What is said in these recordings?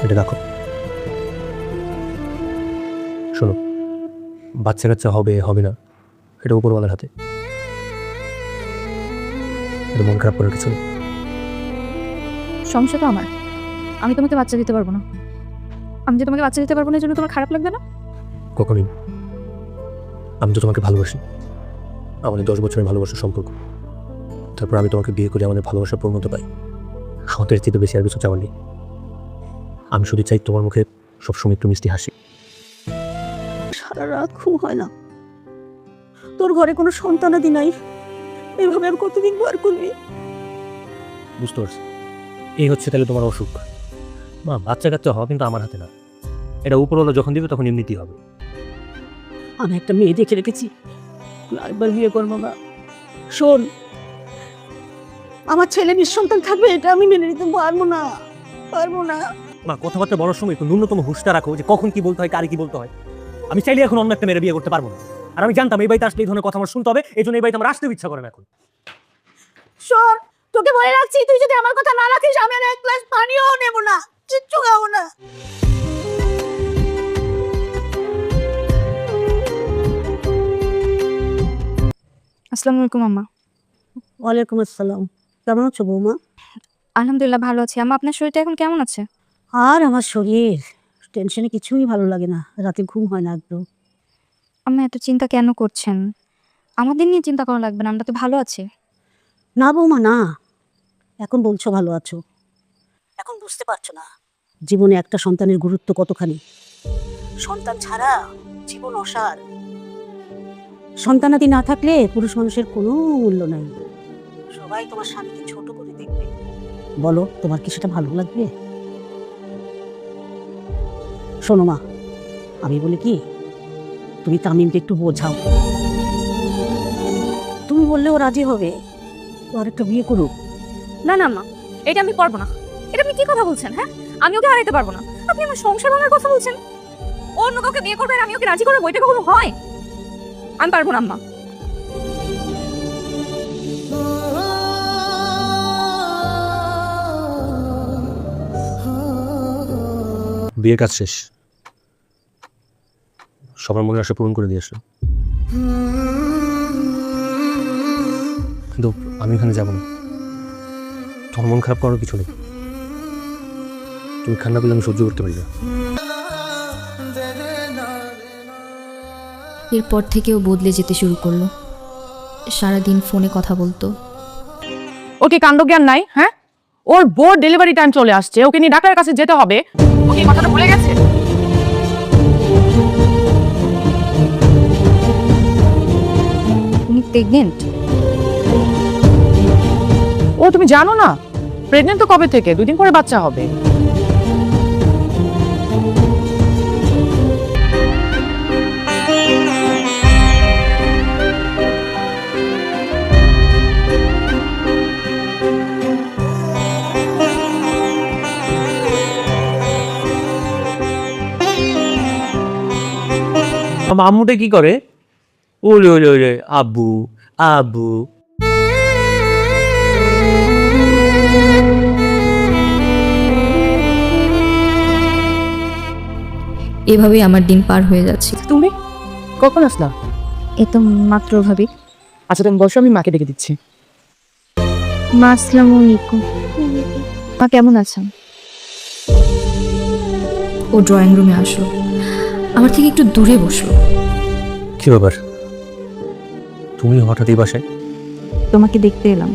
এটা রাখো। শোনো, বাচ্চা কাচ্চা হবে হবে না এটা উপরওয়ালার হাতে। এটা মন খারাপ করার কিছু নেই। সমস্যা তো আমার, আমি তোমাকে বাচ্চা দিতে পারবো না। আমি যে তোমাকে বাচ্চা দিতে পারবো না এর জন্য তোমার খারাপ লাগবে না? কখনই না। আমি তো তোমাকে ভালোবাসি, আমাদের 10 বছরের ভালোবাসার সম্পর্ক। তারপর আমি তোমাকে বিয়ে করে আমাদের ভালোবাসার পূর্ণতা পাই। আমাদের চেয়ে বেশি আর কিছু চাওয়ার নেই। আমি শুধু চাই তোমার মুখে সবসময় একটু মিষ্টি হাসি। সারা রাত ঘুম হয় না, তোর ঘরে কোনো সন্তানাদি নাই, এইভাবে আর কতদিন বার করবি? বুঝতে পারছি, এই হচ্ছে তাহলে তোমার অসুখ। মা, বাচ্চা কাচ্চা হওয়া কিন্তু আমার হাতে না, এটা উপরওয়ালা যখন দিবে তখন এমনিতেই হবে। আমি একটা মেয়ে দেখে রেখেছি, তুই একবার বিয়ে করবো না। শোন, আমার ছেলে নিঃসন্তান থাকবে এটা আমি মেনে নিতে পারবো না, পারবো না। মা, কথাবার্তা বলার সময় একটু ন্যূনতম হুঁশটা রাখো যে কখন কি বলতে হয়, কারে কি বলতে হয়। আমি চাইলে এখন অন্য একটা মেয়ের বিয়ে করতে পারবো না, আর আমি জানতাম এই বাড়িতে আসলে এই ধরনের কথা আমার শুনতে হবে, এই জন্য এই বাড়িতে আমার আসতেও ইচ্ছা করে না এখন। শোন, তোকে বলে রাখছি, তুই যদি আমার কথা না রাখিস আমি আর এক গ্লাস পানিও নেব না, কিচ্ছু খাবো না। আসসালামু আলাইকুম আম্মা। ওয়ালাইকুম আসসালাম। কেমন আছো বৌমা? আলহামদুলিল্লাহ ভালো আছি। আম্মা, আপনার শরীরটা এখন কেমন আছে? আর আমার শরীর টেনশনে কিছুই ভালো লাগে না, রাতে ঘুম হয় না একদম। আম্মা, এত চিন্তা কেন করছেন? আমাদের নিয়ে চিন্তা করা লাগবে না, আমরা তো ভালো আছি। না বৌমা না, এখন বলছো ভালো আছো, এখন বুঝতে পারছো না জীবনে একটা সন্তানের গুরুত্ব কতখানি। সন্তান ছাড়া জীবন অসার। সন্তানাদি না থাকলে পুরুষ মানুষের কোনো মূল্য নাই। সবাই তোমার স্বামীকে ছোট করে দেখবে। বলো, তোমার কি সেটা ভালো লাগবে? শোনো মা, আমি বলি কি, তুমি তামিমকে একটু বোঝাও। তুমি বললেও রাজি হবে, ও আরেকটা বিয়ে করুক। না না আম্মা, এটা আমি পারবো না। এটা আপনি কি কথা বলছেন? হ্যাঁ, আমি ওকে হারাইতে পারবো না। আপনি আমার সংসার ভাঙার কথা বলছেন। ও অন্য কাউকে বিয়ে করবে আর আমি ওকে রাজি করবো, এটা কখনো হয়? আমি পারবো না আম্মা। বিয়ের কাজ শেষ, সবার মনের আশা পূরণ করে দিয়ে আসলো, কিন্তু আমি এখানে যাবো না। তোমার মন খারাপ করার কিছু নেই, তুমি খান্না করলে আমি সহ্য করতে পারি না। এরপর থেকেও বদলে যেতে শুরু করলো। সারাদিন ফোনে কথা বলতো। ওর কি কাণ্ডজ্ঞান নাই? হ্যাঁ, ওর বোর ডেলিভারি টাইম চলে আসছে, ওকে নিয়ে ডাক্তারের কাছে যেতে হবে। ও কি কথাটা ভুলে গেছে? তুমি প্রেগনেন্ট? ও, তুমি জানো না? প্রেগনেন্ট তো কবে থেকে, 2 দিন পরে বাচ্চা হবে। আম্মুটা কি করে? ওরে ওরে ওরে, আব্বু আব্বু। এভাবেই আমার দিন পার হয়ে যাচ্ছে। তুমি কখন আসলা? এ তো মাত্র ভাবি। আচ্ছা, তুমি বসো, আমি মাকে ডেকে দিচ্ছি। মা, আসসালামু আলাইকুম। মা, কেমন আছেন? ও ড্রয়িং রুমে আসলো, আমার থেকে একটু দূরে বসলো। কি ব্যাপার, তুমি হঠাৎ এই বাসায়? তোমাকে দেখতে এলাম।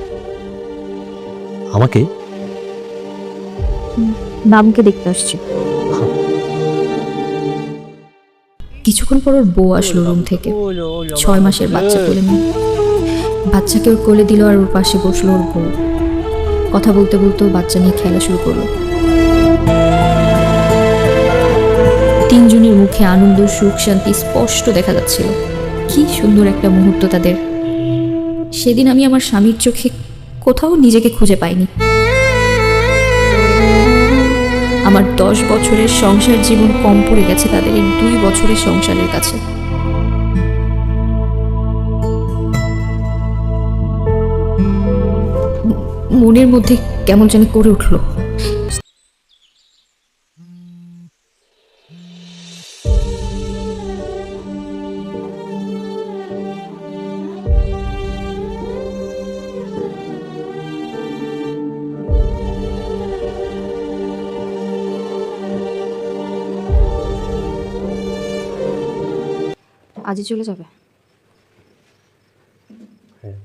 আমাকে? বাবুকে দেখতে আসছি। কিছুক্ষণ পর ওর বউ আসলো রুম থেকে, 6 মাসের বাচ্চা কোলে নিয়ে। বাচ্চাকে ওর কোলে দিল আর ওর পাশে বসলো ওর বউ। কথা বলতে বলতে বাচ্চা নিয়ে খেলা শুরু করলো। তিনজনের মুখে আনন্দ, সুখ, শান্তি স্পষ্ট দেখা যাচ্ছিল। কি সুন্দর একটা মুহূর্ত তাদের। সেদিন আমি আমার স্বামীর চোখে কোথাও নিজেকে খুঁজে পাইনি। আমার 10 বছরের সংসার জীবন কম পড়ে গেছে তাদের এই 2 বছরের সংসারের কাছে। মনের মধ্যে কেমন জানি করে উঠলো। আজই চলে যাবে? হ্যাঁ।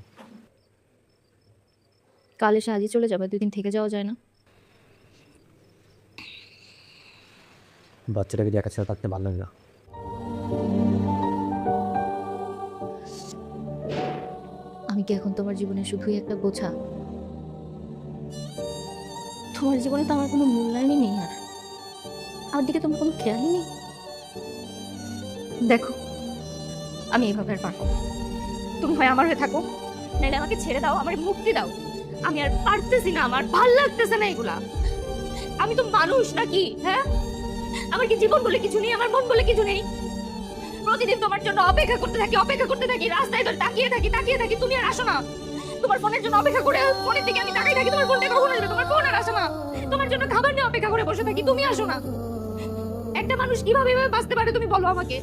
কাল এসে আজই চলে যাবে? 2 দিন থেকে যাওয়া যায় না? বাচ্চাটাকে দিয়ে একা ছাড়া থাকতে ভালো লাগে না। আমি কি এখন তোমার জীবনে শুধুই একটা বোঝা? তোমার জীবনে তো আমার কোনো মূল্যায়নই নেই, আর আমার দিকে তোমার কোনো খেয়ালই নেই। দেখো, আমি এইভাবে আর পারবো না। তুমি হয় আমার হয়ে থাকো, নাহলে আমাকে ছেড়ে দাও, আমার মুক্তি দাও। আমি আর পারতেছি না, আমার ভাল লাগতেছে না এগুলা। আমি তো মানুষ নাকি? হ্যাঁ, আমার কি জীবন বলে কিছু নেই? আমার মন বলে কিছু নেই? প্রতিদিন তোমার জন্য অপেক্ষা করতে থাকি, রাস্তায় ধরে তাকিয়ে থাকি, তুমি আর আসো না। তোমার ফোনের জন্য অপেক্ষা করে, ফোনের দিকে আমি তাকিয়ে থাকি, তোমার ফোনটা কখন আসবে? তোমার ফোন আর আসে না। তোমার জন্য খাবার নিয়ে অপেক্ষা করে বসে থাকি, তুমি আসো না। একটা মানুষ কিভাবে এভাবে বাঁচতে পারে তুমি বলো আমাকে?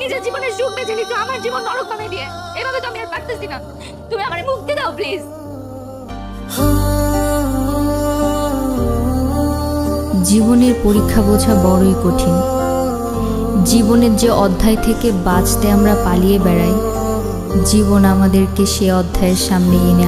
নিজের জীবনের সুখ বেছে নিচ্ছ, আমার জীবন নরক বানিয়ে দিয়ে। এভাবে তো আমি আর পারতেছি না। তুমি আমার মুক্তি দাও প্লিজ। জীবনের পরীক্ষা বোঝা বড়ই কঠিন। জীবনের যে অধ্যায় থেকে বাঁচতে আমরা পালিয়ে বেড়াই, জীবন আমাদেরকে সে অধ্যায়ের সামনে এনে